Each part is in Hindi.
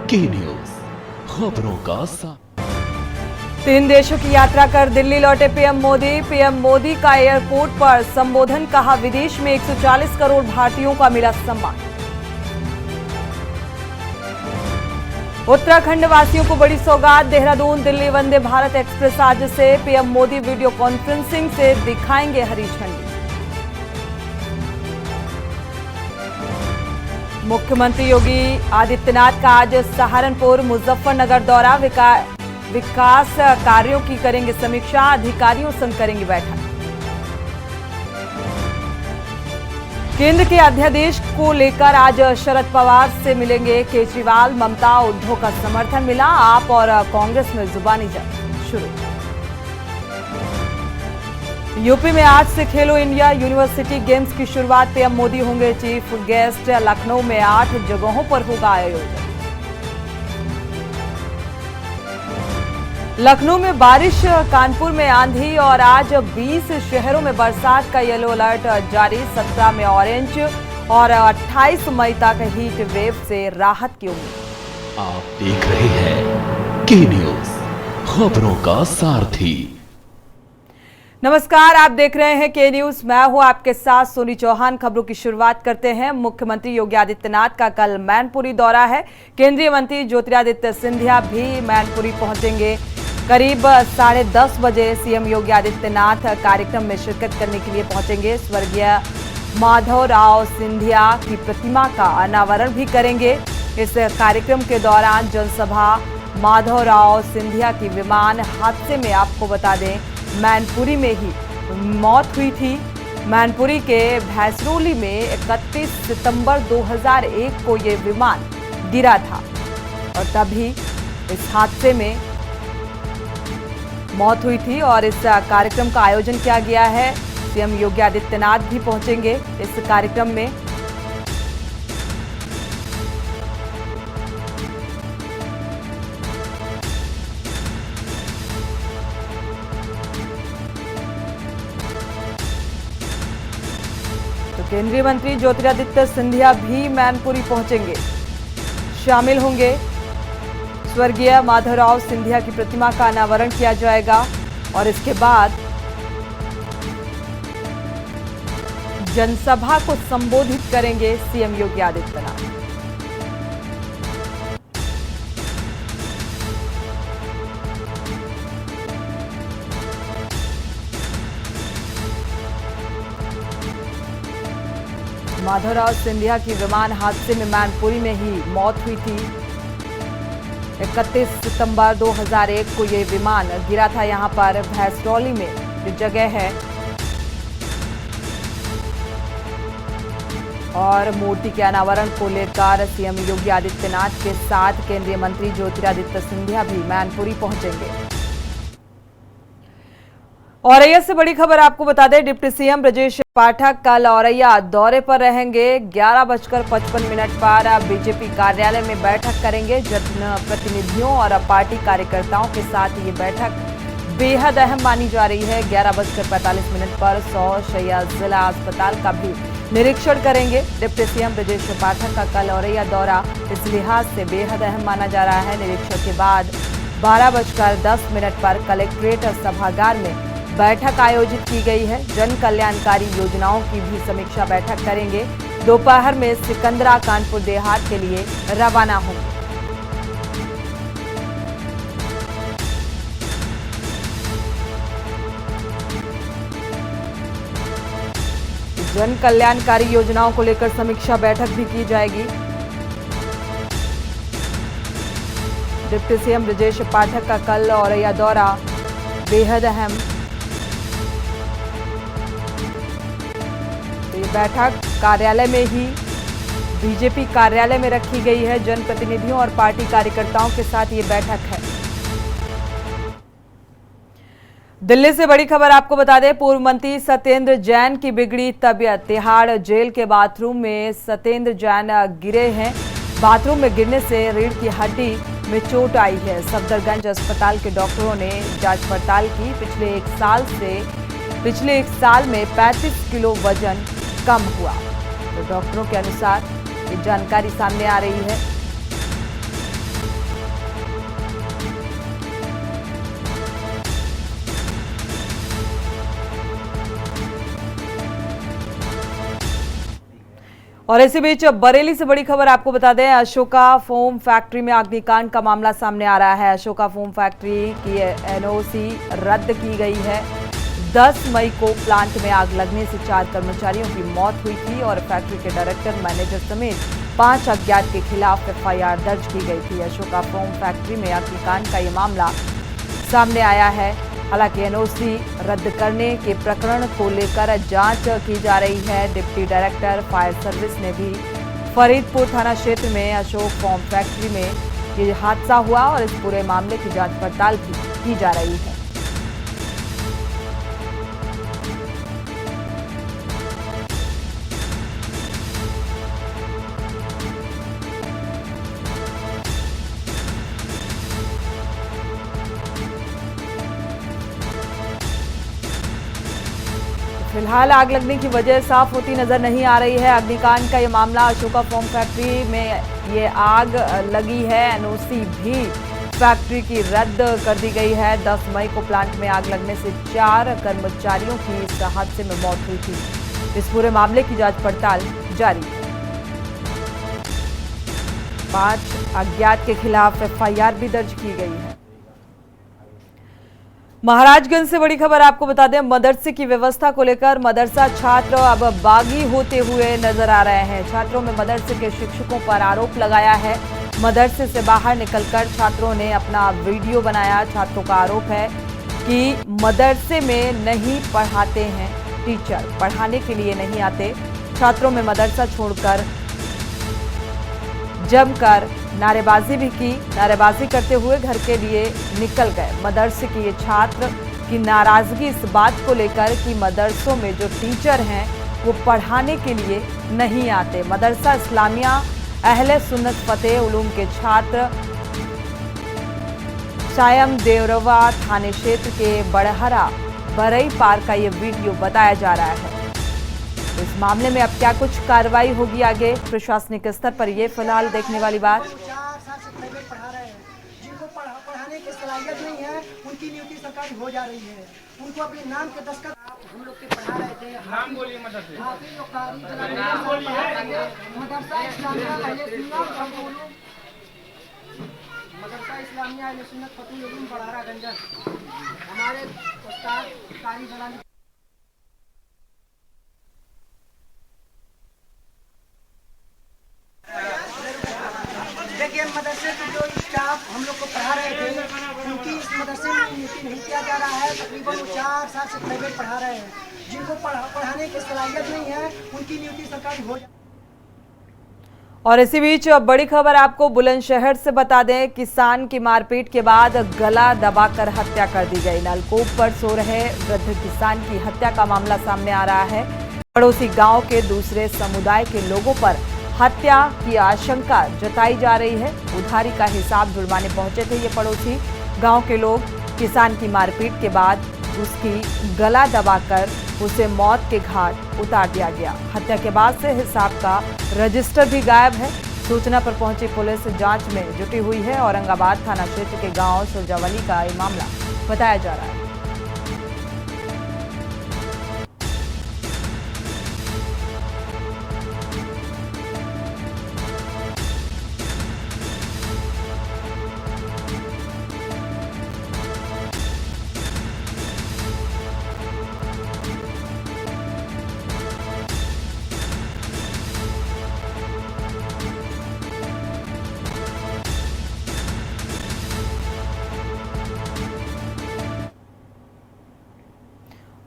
के न्यूज खबरों का साथ। 3 देशों की यात्रा कर दिल्ली लौटे पीएम मोदी का एयरपोर्ट पर संबोधन, कहा विदेश में 140 करोड़ भारतीयों का मिला सम्मान। उत्तराखंड वासियों को बड़ी सौगात, देहरादून दिल्ली वंदे भारत एक्सप्रेस आज से पीएम मोदी वीडियो कॉन्फ्रेंसिंग से दिखाएंगे हरी झंडी। मुख्यमंत्री योगी आदित्यनाथ का आज सहारनपुर मुजफ्फरनगर दौरा, विकास कार्यों की करेंगे समीक्षा, अधिकारियों संग करेंगे बैठक। केंद्र के अध्यादेश को लेकर आज शरद पवार से मिलेंगे केजरीवाल, ममता उद्धव का समर्थन मिला, आप और कांग्रेस में जुबानी जंग शुरू। यूपी में आज से खेलो इंडिया यूनिवर्सिटी गेम्स की शुरुआत, पीएम मोदी होंगे चीफ गेस्ट, लखनऊ में 8 जगहों पर होगा आयोजन। लखनऊ में बारिश, कानपुर में आंधी और आज 20 शहरों में बरसात का येलो अलर्ट जारी, 17 में ऑरेंज और 28 मई तक हीट वेव से राहत की उम्मीद। आप देख रहे हैं के न्यूज खबरों का सारथी। नमस्कार, आप देख रहे हैं के न्यूज, मैं हूं आपके साथ सोनी चौहान। खबरों की शुरुआत करते हैं। मुख्यमंत्री योगी आदित्यनाथ का कल मैनपुरी दौरा है। केंद्रीय मंत्री ज्योतिरादित्य सिंधिया भी मैनपुरी पहुंचेंगे। करीब 10:30 बजे सीएम योगी आदित्यनाथ कार्यक्रम में शिरकत करने के लिए पहुंचेंगे। स्वर्गीय माधवराव सिंधिया की प्रतिमा का अनावरण भी करेंगे। इस कार्यक्रम के दौरान जनसभा, माधवराव सिंधिया की विमान हादसे में आपको बता दें मैनपुरी में ही मौत हुई थी। मैनपुरी के भैंसरोली में 31 सितंबर 2001 को ये विमान गिरा था और तभी इस हादसे में मौत हुई थी और इस कार्यक्रम का आयोजन किया गया है। सीएम योगी आदित्यनाथ भी पहुंचेंगे इस कार्यक्रम में। तो केंद्रीय मंत्री ज्योतिरादित्य सिंधिया भी मैनपुरी पहुंचेंगे, शामिल होंगे। स्वर्गीय माधवराव सिंधिया की प्रतिमा का अनावरण किया जाएगा और इसके बाद जनसभा को संबोधित करेंगे सीएम योगी आदित्यनाथ। माधवराव सिंधिया की विमान हादसे में मैनपुरी में ही मौत हुई थी। 31 सितंबर 2001 को ये विमान गिरा था। यहां पर भैंसरौली में जो जगह है और मूर्ति के अनावरण को लेकर सीएम योगी आदित्यनाथ के साथ केंद्रीय मंत्री ज्योतिरादित्य सिंधिया भी मैनपुरी पहुंचेंगे। औरैया से बड़ी खबर आपको बता दें, डिप्टी सीएम ब्रजेश पाठक कल औरैया दौरे पर रहेंगे। 11:55 पर बीजेपी कार्यालय में बैठक करेंगे। जनप्रतिनिधियों और पार्टी कार्यकर्ताओं के साथ ये बैठक बेहद अहम मानी जा रही है। 11:45 पर 100 शैय्या जिला अस्पताल का भी निरीक्षण करेंगे। डिप्टी सीएम ब्रजेश पाठक का कल औरैया दौरा इस लिहाज से बेहद अहम माना जा रहा है। निरीक्षण के बाद 12:10 पर कलेक्ट्रेट सभागार में बैठक आयोजित की गई है। जन कल्याणकारी योजनाओं की भी समीक्षा बैठक करेंगे। दोपहर में सिकंदरा कानपुर देहात के लिए रवाना होंगे। जन कल्याणकारी योजनाओं को लेकर समीक्षा बैठक भी की जाएगी। डिप्टी सीएम ब्रजेश पाठक का कल औरैया दौरा बेहद अहम। तो ये बैठक कार्यालय में ही बीजेपी कार्यालय में रखी गई है। जनप्रतिनिधियों और पार्टी कार्यकर्ताओं के साथ ये बैठक है। दिल्ली से बड़ी खबर आपको बता दें, पूर्व मंत्री सत्येंद्र जैन की बिगड़ी तबीयत। तिहाड़ जेल के बाथरूम में सत्येंद्र जैन गिरे हैं। बाथरूम में गिरने से रीढ़ की हड्डी में चोट आई है। सफदरगंज अस्पताल के डॉक्टरों ने जांच पड़ताल की। पिछले एक साल में 35 किलो वजन कम हुआ। तो डॉक्टरों के अनुसार ये जानकारी सामने आ रही है। और इसी बीच बरेली से बड़ी खबर आपको बता दें, अशोका फोम फैक्ट्री में अग्निकांड का मामला सामने आ रहा है। अशोका फोम फैक्ट्री की एनओसी रद्द की गई है। 10 मई को प्लांट में आग लगने से 4 कर्मचारियों की मौत हुई थी और फैक्ट्री के डायरेक्टर, मैनेजर समेत 5 अज्ञात के खिलाफ एफआईआर दर्ज की गई थी। अशोका फोम फैक्ट्री में अग्निकांड का ये मामला सामने आया है। हालांकि एनओसी रद्द करने के प्रकरण को लेकर जांच की जा रही है। डिप्टी डायरेक्टर फायर सर्विस ने भी फरीदपुर थाना क्षेत्र में अशोक फोम फैक्ट्री में ये हादसा हुआ और इस पूरे मामले की जांच पड़ताल भी की जा रही है। फिलहाल आग लगने की वजह साफ होती नजर नहीं आ रही है। अग्निकांड का ये मामला, अशोका फोम फैक्ट्री में ये आग लगी है। एनओसी भी फैक्ट्री की रद्द कर दी गई है। 10 मई को प्लांट में आग लगने से 4 कर्मचारियों की इस हादसे में मौत हुई थी। इस पूरे मामले की जांच पड़ताल जारी है। 5 अज्ञात के खिलाफ एफआईआर भी दर्ज की गई है। महाराजगंज से बड़ी खबर आपको बता दें, मदरसे की व्यवस्था को लेकर मदरसा छात्र अब बागी होते हुए नजर आ रहे हैं। छात्रों में मदरसे के शिक्षकों पर आरोप लगाया है। मदरसे से बाहर निकलकर छात्रों ने अपना वीडियो बनाया। छात्रों का आरोप है कि मदरसे में नहीं पढ़ाते हैं टीचर, पढ़ाने के लिए नहीं आते। छात्रों में मदरसा छोड़कर जमकर नारेबाजी भी की। नारेबाजी करते हुए घर के लिए निकल गए। मदरसे के ये छात्र की नाराजगी इस बात को लेकर कि मदरसों में जो टीचर हैं वो पढ़ाने के लिए नहीं आते। मदरसा इस्लामिया अहले सुन्नत फतेह उलूम के छात्र शायम देवरवा थाने क्षेत्र के बड़हरा बरई पार का ये वीडियो बताया जा रहा है। इस मामले में अब क्या कुछ कार्रवाई होगी आगे प्रशासनिक स्तर पर, ये फिलहाल देखने वाली बात। जिनको पढ़ाने की सलाहियत नहीं है उनकी नियुक्ति सरकारी हो जा रही है। उनको अपने नाम के दस्तखत हम लोग के पढ़ा रहे थे। नाम बोलिए मदरसा इस्लामिया अहले सुन्नत फतेह उलूम बड़हरा गंजन। हमारे उस्ताद कारी जलाली मदरसे के जो स्टाफ हम लोग को पढ़ा रहे थे उनकी इस मदरसे में नियुक्ति नहीं किया जा रहा है। तकरीबन 4 साल से प्राइवेट पढ़ा रहे हैं। जिनको पढ़ाने की सलाहियत नहीं है उनकी नियुक्ति सरकारी हो जाए। और इसी बीच बड़ी खबर आपको बुलंदशहर से बता दें, किसान की मारपीट के बाद गला दबाकर हत्या कर दी गई। नलकूप पर सो रहे वृद्ध किसान की हत्या का मामला सामने आ रहा है। पड़ोसी गांव के दूसरे समुदाय के लोगों पर हत्या की आशंका जताई जा रही है। उधारी का हिसाब जुड़वाने पहुंचे थे ये पड़ोसी। गांव के लोग किसान की मारपीट के बाद उसकी गला दबाकर उसे मौत के घाट उतार दिया गया। हत्या के बाद से हिसाब का रजिस्टर भी गायब है। सूचना पर पहुंची पुलिस जांच में जुटी हुई है। औरंगाबाद थाना क्षेत्र के गांव सुरजावली का ये मामला बताया जा रहा है।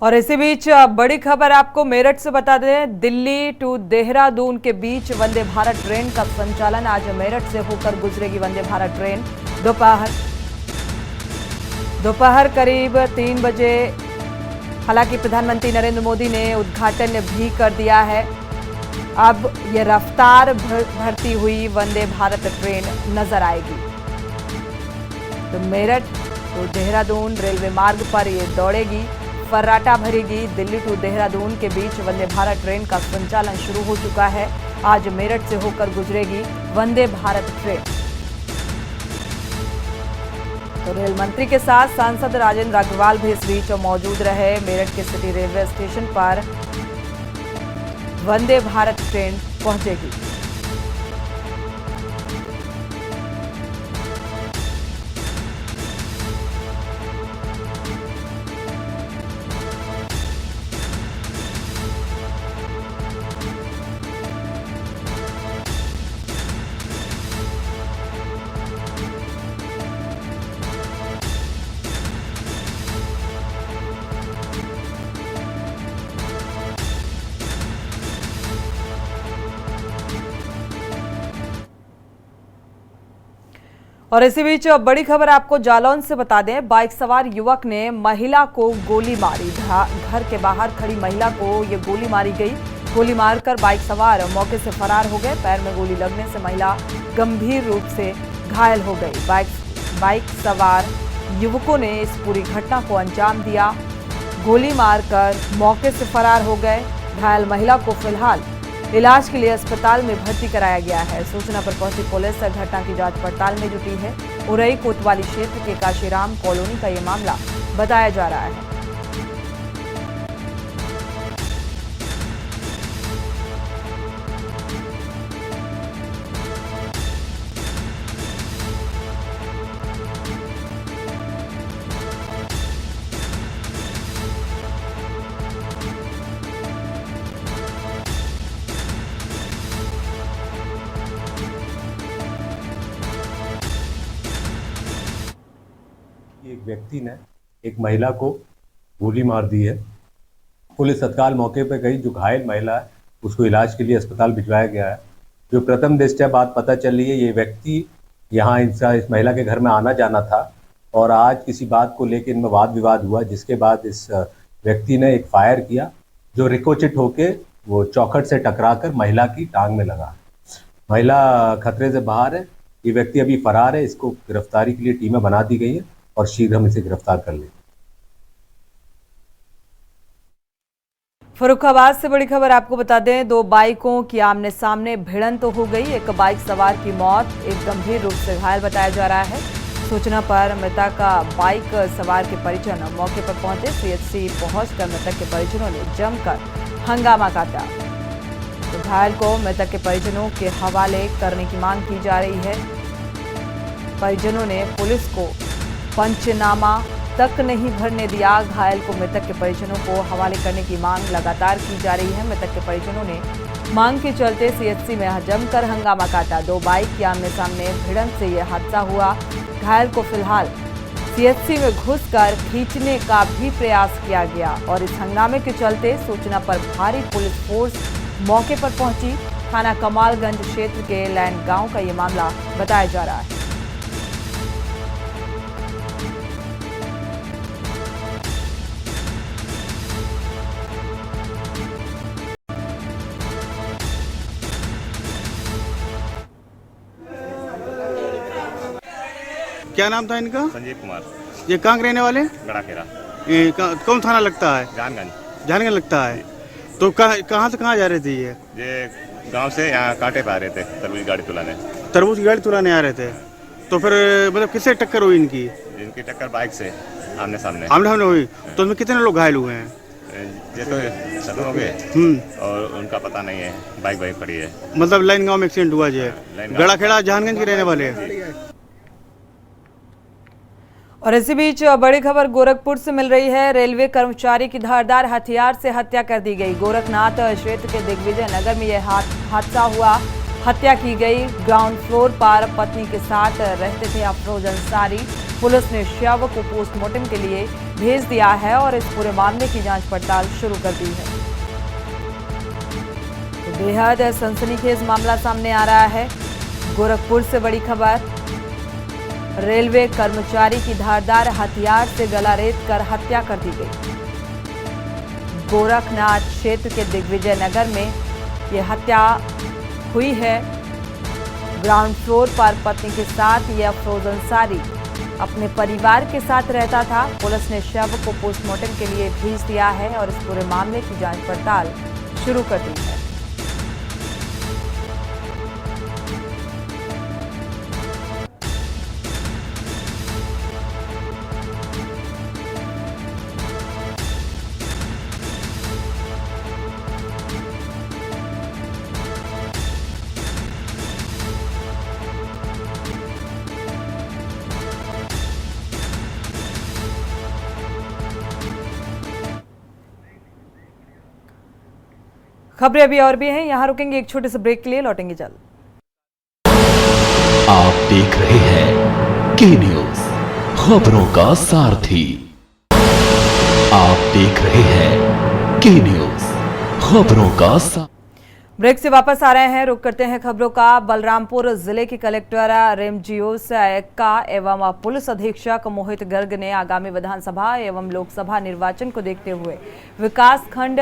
और इसी बीच बड़ी खबर आपको मेरठ से बता दें, दिल्ली टू देहरादून के बीच वंदे भारत ट्रेन का संचालन आज मेरठ से होकर गुजरेगी। वंदे भारत ट्रेन दोपहर करीब 3 बजे। हालांकि प्रधानमंत्री नरेंद्र मोदी ने उद्घाटन भी कर दिया है। अब ये रफ्तार भरती हुई वंदे भारत ट्रेन नजर आएगी। तो मेरठ टू देहरादून रेलवे मार्ग पर ये दौड़ेगी, फर्राटा भरेगी। दिल्ली टू देहरादून के बीच वंदे भारत ट्रेन का संचालन शुरू हो चुका है। आज मेरठ से होकर गुजरेगी वंदे भारत ट्रेन। तो रेल मंत्री के साथ सांसद राजेंद्र अग्रवाल भी इस बीच मौजूद रहे। मेरठ के सिटी रेलवे स्टेशन पर वंदे भारत ट्रेन पहुंचेगी। और इसी बीच बड़ी खबर आपको जालौन से बता दें, बाइक सवार युवक ने महिला को गोली मारी। घर के बाहर खड़ी महिला को ये गोली मारी गई। गोली मारकर बाइक सवार मौके से फरार हो गए। पैर में गोली लगने से महिला गंभीर रूप से घायल हो गई। बाइक सवार युवकों ने इस पूरी घटना को अंजाम दिया, गोली मारकर मौके से फरार हो गए। घायल महिला को फिलहाल इलाज के लिए अस्पताल में भर्ती कराया गया है। सूचना पर पहुंची पुलिस घटना की जांच पड़ताल में जुटी है। उरई कोतवाली क्षेत्र के काशीराम कॉलोनी का ये मामला बताया जा रहा है। एक व्यक्ति ने एक महिला को गोली मार दी है। पुलिस तत्काल मौके पर गई। जो घायल महिला है उसको इलाज के लिए अस्पताल भिजवाया गया है। जो प्रथम दृष्टया बात पता चल रही है, ये व्यक्ति यहाँ इस महिला के घर में आना जाना था और आज किसी बात को लेकर इनमें वाद विवाद हुआ, जिसके बाद इस व्यक्ति ने एक फायर किया जो रिकोचिट होके वो चौखट से टकराकर महिला की टांग में लगा। महिला खतरे से बाहर है। ये व्यक्ति अभी फरार है। इसको गिरफ्तारी के लिए टीमें बना दी गई है और शीघ्र हम इसे गिरफ्तार कर लेंगे। फर्रुखाबाद से बड़ी खबर आपको बता दें, दो बाइकों की आमने सामने भिड़ंत हो गई। एक बाइक सवार की मौत, एक गंभीर रूप से घायल बताया जा रहा है। सूचना पर मृतक का बाइक सवार के परिजन मौके पर पहुंचे। सीएचसी पहुंचकर मृतक के परिजनों ने जमकर हंगामा काटा। तो घायल को मृतक के परिजनों के हवाले करने की मांग की जा रही है। परिजनों ने पुलिस को पंचनामा तक नहीं भरने दिया। घायल को मृतक के परिजनों को हवाले करने की मांग लगातार की जा रही है। मृतक के परिजनों ने मांग के चलते सीएचसी में जमकर हंगामा काटा। दो बाइक के आमने सामने भिड़ंत से यह हादसा हुआ। घायल को फिलहाल सीएचसी में घुसकर खींचने का भी प्रयास किया गया और इस हंगामे के चलते सूचना पर भारी पुलिस फोर्स मौके पर पहुंची। थाना कमालगंज क्षेत्र के लैंड गांव का ये मामला बताया जा रहा है। क्या नाम था इनका? संजीव कुमार। ये कहाँ के रहने वाले? गड़ाखेरा। ये कौन थाना लगता है? जानगंज लगता है। तो कहाँ से कहाँ जा रहे थे ये गांव से यहाँ कांटे पे आ रहे थे तरबूज गाड़ी तुलाने। तरबूज की गाड़ी तुलाने आ रहे थे। तो फिर मतलब किससे टक्कर हुई इनकी? इनकी टक्कर बाइक से आमने सामने हुई। तो उसमें कितने लोग घायल हुए हैं? ये तो सब हो गए और उनका पता नहीं है। बाइक पड़ी है। मतलब लाइन गाँव में एक्सीडेंट हुआ जी? गड़ाखेड़ा जानगंज के रहने वाले हैं। और इसी बीच बड़ी खबर गोरखपुर से मिल रही है। रेलवे कर्मचारी की धारदार हथियार से हत्या कर दी गई। गोरखनाथ क्षेत्र के दिग्विजय नगर में यह हादसा हुआ। हत्या की गई। ग्राउंड फ्लोर पर पत्नी के साथ रहते थे अफरोज अंसारी। पुलिस ने शव को पोस्टमार्टम के लिए भेज दिया है और इस पूरे मामले की जांच पड़ताल शुरू कर दी है। तो बेहद सनसनीखेज मामला सामने आ रहा है। गोरखपुर से बड़ी खबर, रेलवे कर्मचारी की धारदार हथियार से गला रेत कर हत्या कर दी गई। गोरखनाथ क्षेत्र के दिग्विजय नगर में यह हत्या हुई है। ग्राउंड फ्लोर पर पत्नी के साथ यह अफरोज अंसारी अपने परिवार के साथ रहता था। पुलिस ने शव को पोस्टमार्टम के लिए भेज दिया है और इस पूरे मामले की जांच पड़ताल शुरू कर दी है। खबरें अभी और भी हैं, यहाँ रुकेंगे एक छोटे से ब्रेक के लिए, लौटेंगे जल्द। आप देख रहे हैं के न्यूज, खबरों का सारथी। आप देख रहे हैं के न्यूज, खबरों का ब्रेक से वापस आ रहे हैं, रुक करते हैं खबरों का। बलरामपुर जिले के कलेक्टर रेमजियोस एक्का एवं पुलिस अधीक्षक मोहित गर्ग ने आगामी विधानसभा एवं लोकसभा निर्वाचन को देखते हुए विकास खंड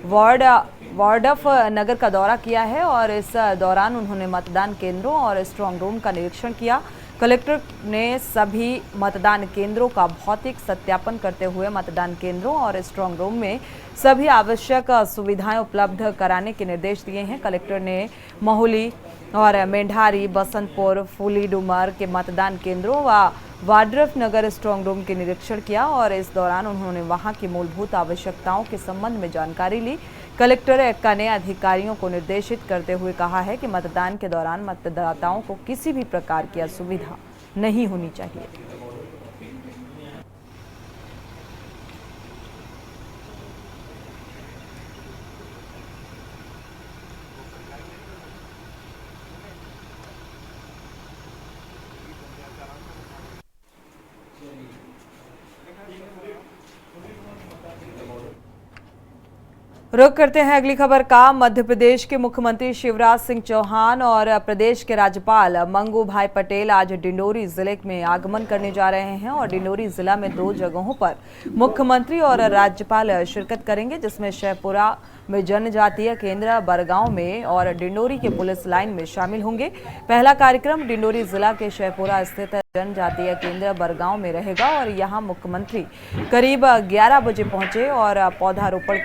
वार्डफ नगर का दौरा किया है और इस दौरान उन्होंने मतदान केंद्रों और स्ट्रांग रूम का निरीक्षण किया। कलेक्टर ने सभी मतदान केंद्रों का भौतिक सत्यापन करते हुए मतदान केंद्रों और स्ट्रांग रूम में सभी आवश्यक सुविधाएं उपलब्ध कराने के निर्देश दिए हैं। कलेक्टर ने महुली और मेंढारी, बसंतपुर, फूली डूमर के मतदान केंद्रों व वाड्रफ नगर स्ट्रांग रूम के निरीक्षण किया और इस दौरान उन्होंने वहां की मूलभूत आवश्यकताओं के संबंध में जानकारी ली। कलेक्टर एक्का ने अधिकारियों को निर्देशित करते हुए कहा है कि मतदान के दौरान मतदाताओं को किसी भी प्रकार की असुविधा नहीं होनी चाहिए। रुक करते हैं अगली खबर का। मध्य प्रदेश के मुख्यमंत्री शिवराज सिंह चौहान और प्रदेश के राज्यपाल मंगू भाई पटेल आज डिंडोरी जिले में आगमन करने जा रहे हैं और डिंडोरी जिला में 2 जगहों पर मुख्यमंत्री और राज्यपाल शिरकत करेंगे, जिसमें शहपुरा में जनजातीय केंद्र बरगांव में और डिंडोरी के पुलिस लाइन में शामिल होंगे। पहला कार्यक्रम डिंडोरी जिला के शहपुरा स्थित जनजातीय केंद्र बरगांव में रहेगा और यहां मुख्यमंत्री करीब 11 बजे पहुंचे और पौधारोपण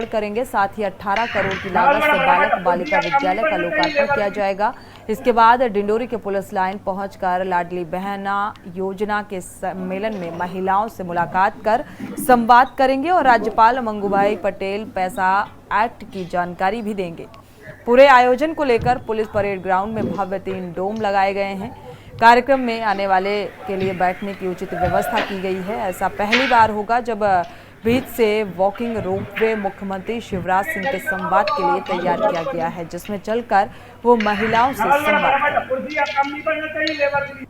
करेंगे साथ ही 18 करोड़ की लागत से बालक बालिका विद्यालय का लोकार्पण किया जाएगा। इसके बाद डिंडोरी के पुलिस लाइन पहुंचकर लाडली बहना योजना के सम्मेलन में महिलाओं से मुलाकात कर संवाद करेंगे और राज्यपाल मंगूभाई पटेल पैसा एक्ट की जानकारी भी देंगे। पूरे आयोजन को लेकर पुलिस परेड ग्राउंड में भव्य 3 डोम लगाए गए हैं। कार्यक्रम में आने वाले के लिए बैठने की उचित व्यवस्था की गई है। ऐसा पहली बार होगा जब बीच से वॉकिंग रोपवे मुख्यमंत्री शिवराज सिंह के संवाद के लिए तैयार किया गया है, जिसमें चलकर वो महिलाओं से संवाद करेंगे।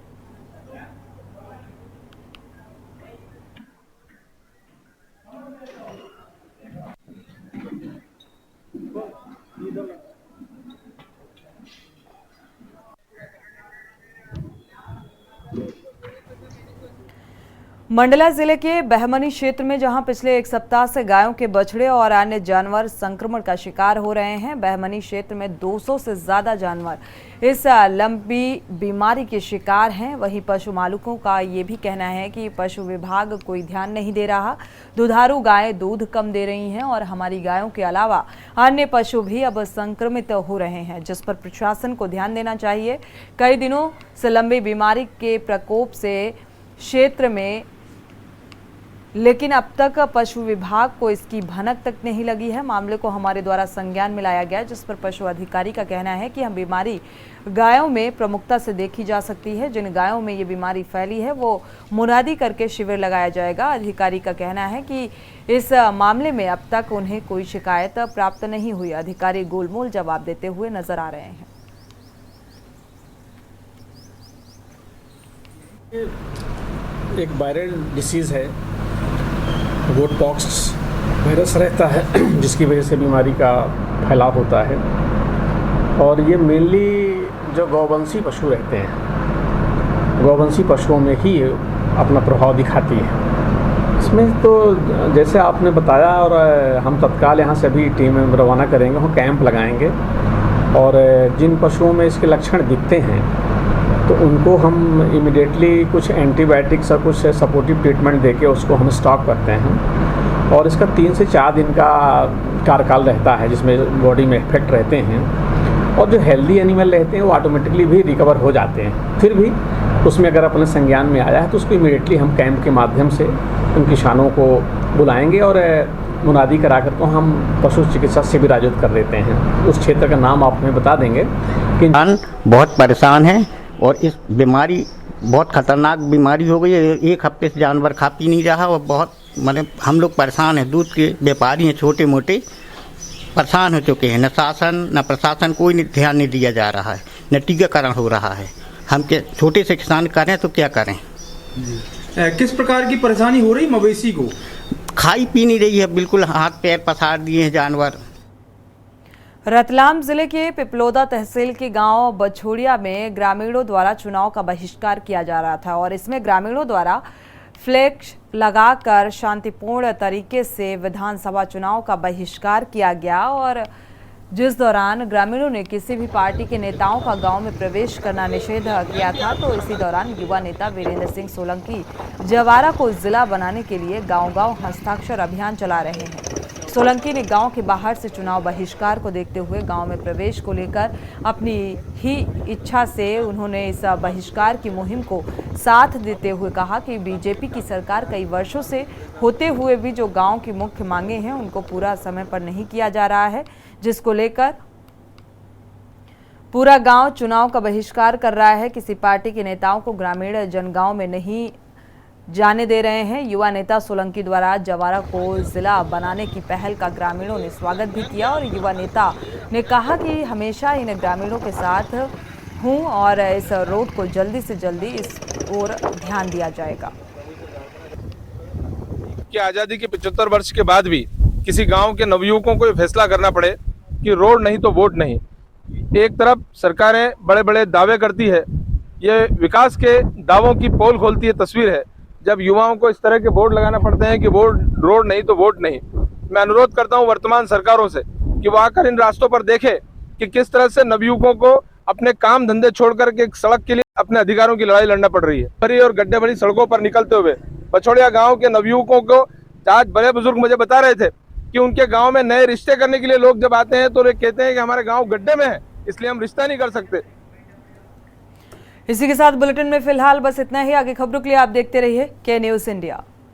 मंडला जिले के बहमनी क्षेत्र में जहां पिछले 1 सप्ताह से गायों के बछड़े और अन्य जानवर संक्रमण का शिकार हो रहे हैं, बहमनी क्षेत्र में 200 से ज्यादा जानवर इस लंबी बीमारी के शिकार हैं। वहीं पशु मालिकों का ये भी कहना है कि पशु विभाग कोई ध्यान नहीं दे रहा। दुधारू गायें दूध कम दे रही हैं और हमारी गायों के अलावा अन्य पशु भी अब संक्रमित हो रहे हैं, जिस पर प्रशासन को ध्यान देना चाहिए। कई दिनों से लंबी बीमारी के प्रकोप से क्षेत्र में लेकिन अब तक पशु विभाग को इसकी भनक तक नहीं लगी है। मामले को हमारे द्वारा संज्ञान में लाया गया, जिस पर पशु अधिकारी का कहना है कि हम बीमारी गायों में प्रमुखता से देखी जा सकती है। जिन गायों में ये बीमारी फैली है वो मुनादी करके शिविर लगाया जाएगा। अधिकारी का कहना है कि इस मामले में अब तक उन्हें कोई शिकायत प्राप्त नहीं हुई। अधिकारी गोलमोल जवाब देते हुए नजर आ रहे हैं। एक वायरल डिसीज़ है, गोट पॉक्स वायरस रहता है, जिसकी वजह से बीमारी का फैलाव होता है। और ये मेनली जो गौवंशी पशु रहते हैं, गौवंशी पशुओं में ही अपना प्रभाव दिखाती है। इसमें तो जैसे आपने बताया, और हम तत्काल यहाँ से अभी टीम रवाना करेंगे, हम कैंप लगाएंगे और जिन पशुओं में इसके लक्षण दिखते हैं तो उनको हम इमिडिएटली कुछ एंटीबायोटिक्स और कुछ सपोर्टिव ट्रीटमेंट देके उसको हम स्टॉप करते हैं। और इसका 3 से 4 दिन का कार्यकाल रहता है, जिसमें बॉडी में इफेक्ट रहते हैं। और जो हेल्दी एनिमल रहते हैं वो ऑटोमेटिकली भी रिकवर हो जाते हैं। फिर भी उसमें अगर अपने संज्ञान में आया है तो उसको इमिडिएटली हम कैंप के माध्यम से उन किसानों को बुलाएंगे और मुनादी करा कर को हम पशु चिकित्सा शिविर आयोजित कर देते हैं। उस क्षेत्र का नाम आप हमें बता देंगे कि बहुत परेशान है और इस बीमारी बहुत खतरनाक बीमारी हो गई है। 1 हफ्ते से जानवर खा पी नहीं रहा और बहुत मतलब हम लोग परेशान हैं, दूध के व्यापारी हैं छोटे मोटे, परेशान हो चुके हैं। न शासन न प्रशासन कोई ध्यान नहीं दिया जा रहा है, न टीकाकरण हो रहा है। हम के छोटे से किसान करें तो क्या करें। किस प्रकार की परेशानी हो रही मवेशी को? खाई पी नहीं रही है, बिल्कुल हाथ पैर पसार दिए हैं जानवर। रतलाम जिले के पिपलोदा तहसील के गांव बछोड़िया में ग्रामीणों द्वारा चुनाव का बहिष्कार किया जा रहा था और इसमें ग्रामीणों द्वारा फ्लैक्स लगाकर शांतिपूर्ण तरीके से विधानसभा चुनाव का बहिष्कार किया गया और जिस दौरान ग्रामीणों ने किसी भी पार्टी के नेताओं का गांव में प्रवेश करना निषेध किया था, तो इसी दौरान युवा नेता वीरेंद्र सिंह सोलंकी जवारा को जिला बनाने के लिए गांव-गांव हस्ताक्षर अभियान चला रहे हैं। सोलंकी ने गांव के बाहर से चुनाव बहिष्कार को देखते हुए गांव में प्रवेश को लेकर अपनी ही इच्छा से उन्होंने इस बहिष्कार की मुहिम को साथ देते हुए कहा कि बीजेपी की सरकार कई वर्षों से होते हुए भी जो गांव की मुख्य मांगे हैं उनको पूरा समय पर नहीं किया जा रहा है, जिसको लेकर पूरा गांव चुनाव का बहिष्कार कर रहा है। किसी पार्टी के नेताओं को ग्रामीण जनगांव में नहीं जाने दे रहे हैं। युवा नेता सोलंकी द्वारा जवारा को जिला बनाने की पहल का ग्रामीणों ने स्वागत भी किया और युवा नेता ने कहा कि हमेशा इन ग्रामीणों के साथ हूं और इस रोड को जल्दी से जल्दी इस ओर ध्यान दिया जाएगा। कि आज़ादी के 75 वर्ष के बाद भी किसी गांव के नवयुवकों को ये फैसला करना पड़े कि रोड नहीं तो वोट नहीं। एक तरफ सरकारें बड़े बड़े दावे करती है, ये विकास के दावों की पोल खोलती है तस्वीर है, जब युवाओं को इस तरह के बोर्ड लगाना पड़ते हैं कि रोड नहीं तो वोट नहीं। मैं अनुरोध करता हूं वर्तमान सरकारों से कि वो आकर इन रास्तों पर देखें कि किस तरह से नवयुवकों को अपने काम धंधे छोड़कर के सड़क के लिए अपने अधिकारों की लड़ाई लड़ना पड़ रही है। भरी और गड्ढे भरी सड़कों पर निकलते हुए बछोड़िया गांव के नवयुवकों को आज बड़े बुजुर्ग मुझे बता रहे थे कि उनके गांव में नए रिश्ते करने के लिए लोग जब आते हैं तो वे कहते हैं कि हमारे गांव गड्ढे में है, इसलिए हम रिश्ता नहीं कर सकते। इसी के साथ बुलेटिन में फिलहाल बस इतना ही। आगे खबरों के लिए आप देखते रहिए के न्यूज़ इंडिया।